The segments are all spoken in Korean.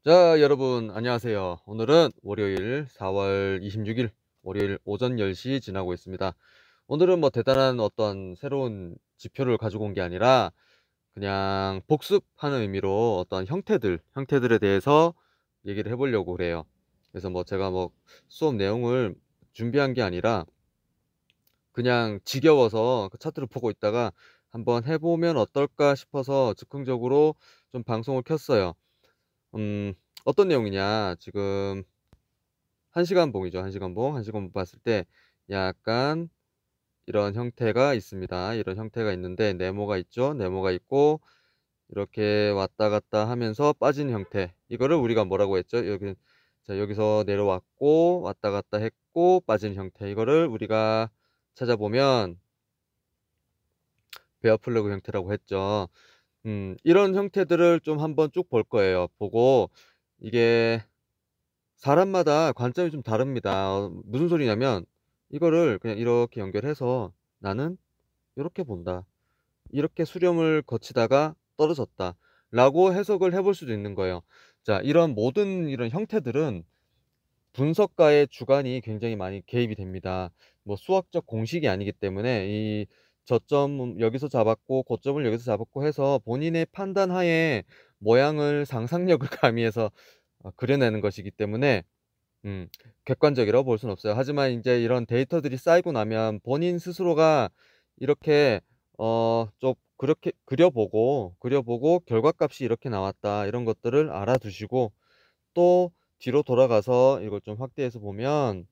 자, 여러분 안녕하세요. 오늘은 월요일 4월 26일 월요일 오전 10시 지나고 있습니다. 오늘은 뭐 대단한 어떤 새로운 지표를 가지고 온 게 아니라 그냥 복습하는 의미로 어떤 형태들에 대해서 얘기를 해 보려고 그래요. 그래서 뭐 제가 뭐 수업 내용을 준비한 게 아니라 그냥 지겨워서 그 차트를 보고 있다가 '한번 해 보면 어떨까?' 싶어서 즉흥적으로 좀 방송을 켰어요. 음 어떤 내용이냐, 지금 1시간 봉이죠. 1시간 봉. 1시간 봉 봤을 때 약간 이런 형태가 있습니다. 이런 형태가 있는데 네모가 있죠. 네모가 있고 이렇게 왔다 갔다 하면서 빠진 형태. 이거를 우리가 뭐라고 했죠? 여기, 자, 여기서 내려왔고 왔다 갔다 했고 빠진 형태. 이거를 우리가 찾아보면 베어 플러그 형태라고 했죠. 이런 형태들을 좀 한번 쭉 볼 거예요. 보고 이게 사람마다 관점이 좀 다릅니다. 무슨 소리냐면 이거를 그냥 이렇게 연결해서 '나는 요렇게 본다. 이렇게 수렴을 거치다가 떨어졌다.'라고 해석을 해볼 수도 있는 거예요. 자, 이런 모든 이런 형태들은 분석가의 주관이 굉장히 많이 개입이 됩니다. 뭐 수학적 공식이 아니기 때문에 이 저점 여기서 잡았고 고점을 여기서 잡았고 해서 본인의 판단하에 모양을 상상력을 가미해서 그려내는 것이기 때문에 음 객관적이라고 볼 수는 없어요. 하지만 인제 이런 데이터들이 쌓이고 나면 본인 스스로가 이렇게 좀 그렇게 그려 보고 '결과값이 이렇게 나왔다.' 이런 것들을 알아두시고 또 뒤로 돌아가서 이걸 좀 확대해서 보면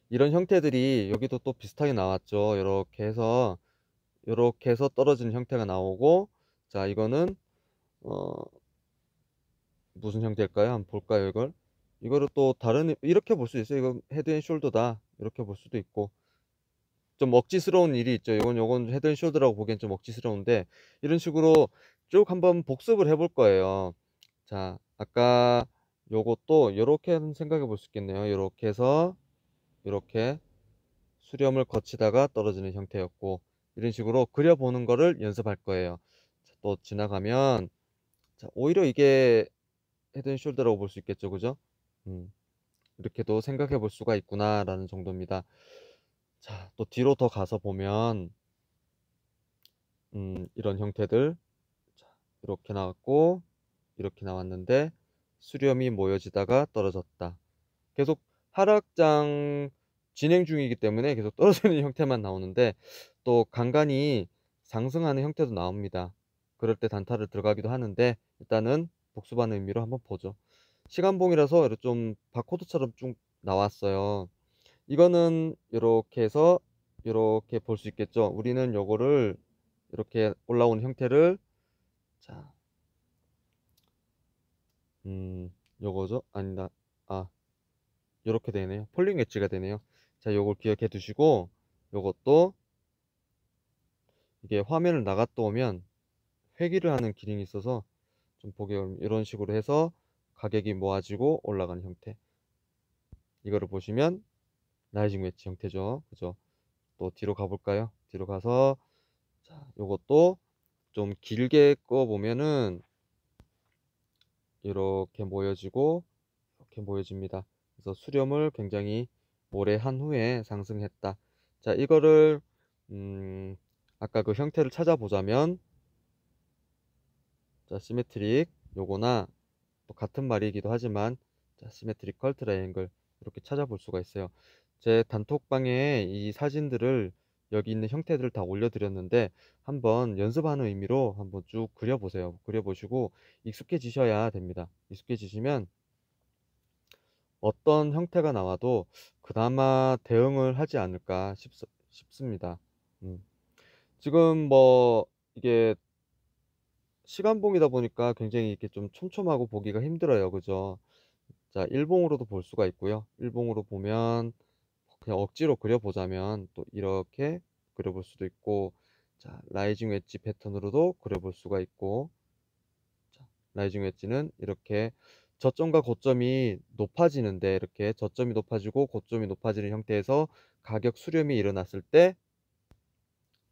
이런 형태들이 여기도 또 비슷하게 나왔죠. 요렇게 해서 떨어지는 형태가 나오고, 자, 이거는 어 무슨 형태일까요? 한번 볼까요, 이걸? 이거를 또 다른 이렇게 볼 수 있어요. 이건 헤드 앤 숄더다. 이렇게 볼 수도 있고. 좀 억지스러운 일이 있죠. 요건 헤드 앤 숄더라고 보기엔 좀 억지스러운데 이런 식으로 쭉 한번 복습을 해볼 거예요. 자, 아까 요것도 요렇게 한번 생각해 볼 수 있겠네요. 요렇게 해서 요렇게 수렴을 거치다가 떨어지는 형태였고, 이런 식으로 그려 보는 거를 연습할 거예요. 자, 또 지나가면, 자, 오히려 이게 헤드 앤 숄더라고 볼 수 있겠죠. 그죠? 음. 이렇게도 생각해 볼 수가 있구나라는 정도입니다. 자, 또 뒤로 더 가서 보면 이런 형태들, 자, 이렇게 나왔고 이렇게 나왔는데 수렴이 모여지다가 떨어졌다. 계속 하락장 진행 중이기 때문에 계속 떨어지는 형태만 나오는데 또 간간이 상승하는 형태도 나옵니다. 그럴 때 단타를 들어가기도 하는데 일단은 복습하는 의미로 한번 보죠. 시간봉이라서 이렇게 좀 바코드처럼 쭉 나왔어요. 이거는 요렇게 해서 요렇게 볼 수 있겠죠. 우리는 요거를 이렇게 올라오는 형태를, 자, 요거죠? 아니다. 아, 요렇게 되네요. 폴링 웨지가 되네요. 자, 요걸 기억해 두시고 요것도 이게 화면을 나갔다 오면 회귀를 하는 기능이 있어서 좀 보기 어려운 이런 식으로 해서 가격이 모아지고 올라가는 형태. 이거를 보시면 라이징 웨지 형태죠. 그죠? 또 뒤로 가 볼까요? 뒤로 가서, 자, 요것도 좀 길게 꺼 보면은 이렇게 모여지고 이렇게 모여집니다. 그래서 수렴을 굉장히 오래 한 후에 상승했다. 자, 이거를 아까 그 형태를 찾아보자면, 자, 시메트릭 요거나 또 같은 말이기도 하지만, 자, 시메트리컬 트라이앵글 이렇게 찾아볼 수가 있어요. 제 단톡방에 이 사진들을 여기 있는 형태들을 다 올려드렸는데 한번 연습하는 의미로 한번 쭉 그려보세요. 그려보시고 익숙해지셔야 됩니다. 익숙해지시면 어떤 형태가 나와도 그나마 대응을 하지 않을까 싶습니다. 음. 지금 뭐 이게 시간봉이다 보니까 굉장히 이렇게 좀 촘촘하고 보기가 힘들어요. 그죠? 자, 일봉으로도 볼 수가 있고요. 일봉으로 보면 그냥 억지로 그려보자면 또 이렇게 그려볼 수도 있고, 자, 라이징 웨지 패턴으로도 그려볼 수가 있고, 자, 라이징 웨지는 이렇게 저점과 고점이 높아지는데 이렇게 저점이 높아지고 고점이 높아지는 형태에서 가격 수렴이 일어났을 때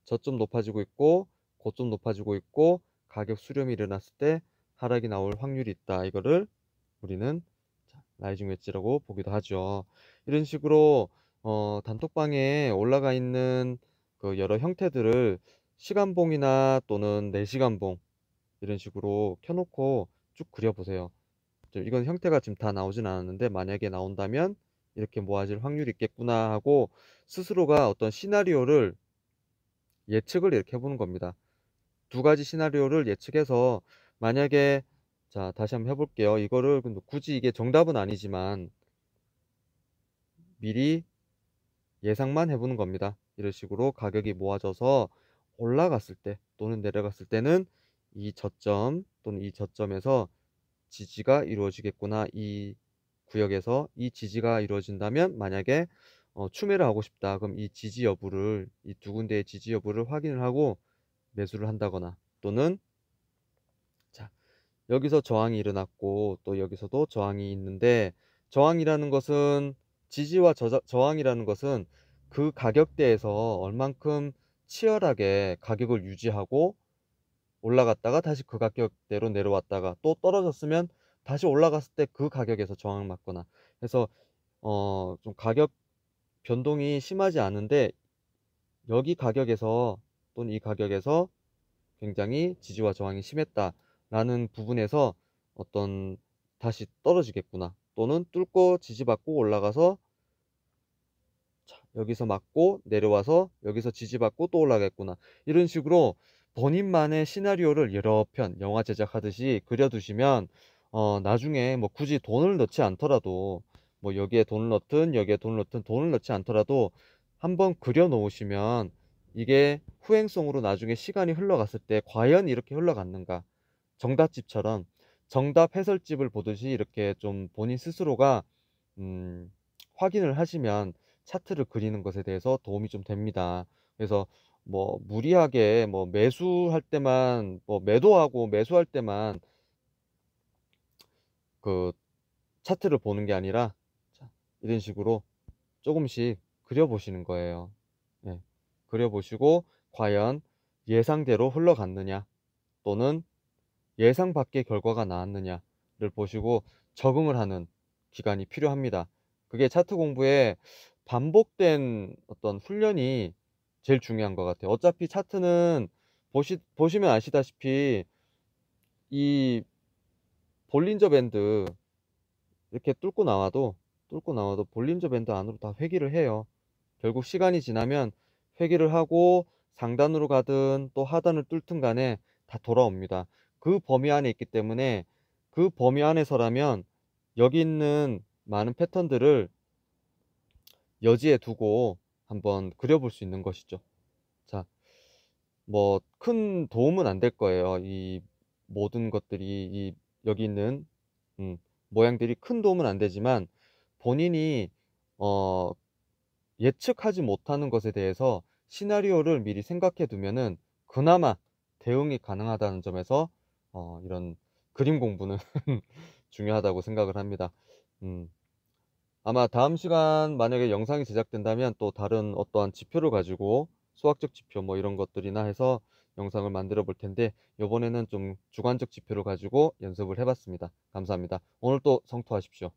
저점 높아지고 있고 고점 높아지고 있고 가격 수렴이 일어났을 때 하락이 나올 확률이 있다. 이거를 우리는 라이징 웨지라고 보기도 하죠. 이런 식으로 단톡방에 올라가 있는 그 여러 형태들을 시간봉이나 또는 4시간봉 이런 식으로 켜놓고 쭉 그려보세요. 이건 형태가 지금 다 나오진 않았는데 만약에 나온다면 이렇게 모아질 확률이 있겠구나 하고 스스로가 어떤 시나리오를 예측을 이렇게 해보는 겁니다. 두 가지 시나리오를 예측해서 만약에 자 다시 한번 해볼게요. 이거를 근데 굳이 이게 정답은 아니지만 미리 예상만 해보는 겁니다. 이런 식으로 가격이 모아져서 올라갔을 때 또는 내려갔을 때는 이 저점 또는 이 저점에서 지지가 이루어지겠구나. 이 구역에서 이 지지가 이루어진다면 만약에 추매를 하고 싶다. 그럼 이 지지 여부를 이 두 군데의 지지 여부를 확인을 하고 매수를 한다거나 또는 자 여기서 저항이 일어났고 또 여기서도 저항이 있는데 저항이라는 것은 지지와 저항이라는 것은 그 가격대에서 얼만큼 치열하게 가격을 유지하고 올라갔다가 다시 그 가격대로 내려왔다가 또 떨어졌으면 다시 올라갔을 때 그 가격에서 저항을 맞거나 해서 좀 가격 변동이 심하지 않은데 여기 가격에서 또는 이 가격에서 굉장히 지지와 저항이 심했다라는 부분에서 어떤 다시 떨어지겠구나 또는 뚫고 지지받고 올라가서 여기서 맞고 내려와서 여기서 지지받고 또 올라가겠구나 이런 식으로 본인만의 시나리오를 여러 편 영화 제작하듯이 그려두시면 나중에 뭐 굳이 돈을 넣지 않더라도 뭐 여기에 돈을 넣든 여기에 돈을 넣든 돈을 넣지 않더라도 한번 그려 놓으시면 이게 후행성으로 나중에 시간이 흘러갔을 때 과연 이렇게 흘러갔는가 정답집처럼 정답 해설집을 보듯이 이렇게 좀 본인 스스로가 확인을 하시면 차트를 그리는 것에 대해서 도움이 좀 됩니다. 그래서 뭐 무리하게 뭐 매수할 때만 뭐 매도하고 매수할 때만 그 차트를 보는 게 아니라 자, 이런 식으로 조금씩 그려 보시는 거예요. 예. 그려 보시고 과연 예상대로 흘러갔느냐 또는 예상 밖의 결과가 나왔느냐를 보시고 적응을 하는 기간이 필요합니다. 그게 차트 공부에 반복된 어떤 훈련이 제일 중요한 것 같아요. 어차피 차트는 보시면 아시다시피 이 볼린저 밴드 이렇게 뚫고 나와도 볼린저 밴드 안으로 다 회귀를 해요. 결국 시간이 지나면 회귀를 하고 상단으로 가든 또 하단을 뚫든 간에 다 돌아옵니다. 그 범위 안에 있기 때문에 그 범위 안에서라면 여기 있는 많은 패턴들을 여지에 두고 한번 그려볼 수 있는 것이죠. 자, 뭐 큰 도움은 안 될 거예요. 이 모든 것들이 이 여기 있는 음, 모양들이 큰 도움은 안 되지만 본인이 어, 예측하지 못하는 것에 대해서 시나리오를 미리 생각해 두면은 그나마 대응이 가능하다는 점에서 이런 그림 공부는 중요하다고 생각을 합니다. 음, 아마 다음 시간 만약에 영상이 제작된다면 또 다른 어떠한 지표를 가지고 수학적 지표 뭐 이런 것들이나 해서 영상을 만들어 볼 텐데 이번에는 좀 주관적 지표를 가지고 연습을 해봤습니다. 감사합니다. 오늘 또 성투하십시오.